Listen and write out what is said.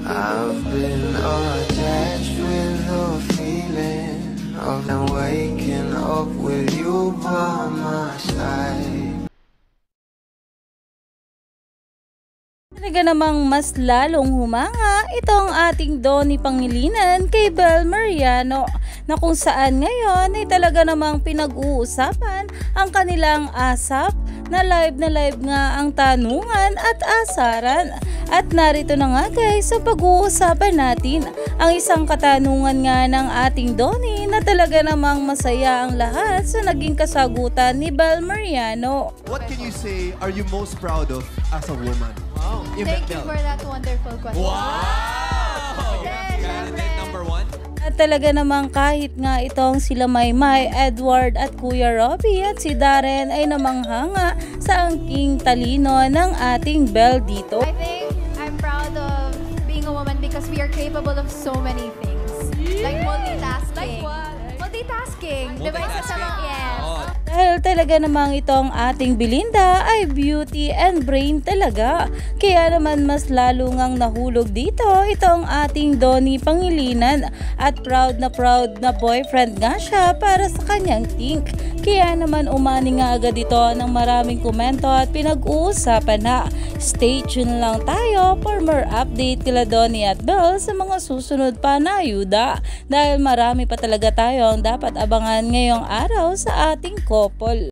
I've been attached with the feeling of waking up with you by my side. Talaga namang mas lalong humanga itong ating Donnie Pangilinan kay Bel Mariano, na kung saan ngayon ay talaga namang pinag-uusapan ang kanilang ASAP na live nga ang tanungan at asaran. At narito na nga guys, sa pag-uusapan natin ang isang katanungan nga ng ating Donnie na talaga namang masaya ang lahat sa naging kasagutan ni Bel Mariano. What can you say are you most proud of as a woman? Wow. Thank you for that wonderful question. Wow! Candidate number 1? At talaga namang kahit nga itong sila Maymay, Edward at Kuya Robbie at si Darren ay namanghanga sa angking talino ng ating Bel dito. I think I'm proud of being a woman because we are capable of so many things. Like multitasking. Like what? Multitasking. Diba isa sa mga, yes. Dahil talaga namang itong ating Belinda ay beauty and brain talaga. Kaya naman mas lalo ngang nahulog dito itong ating Donnie Pangilinan at proud na boyfriend nga siya para sa kanyang Tink. Kaya naman umani nga agad ito ng maraming komento at pinag-uusapan na. Stay tuned lang tayo for more update kila Donnie at Bel sa mga susunod pa na ayuda. Dahil marami pa talaga tayo ang dapat abangan ngayong araw sa ating couple.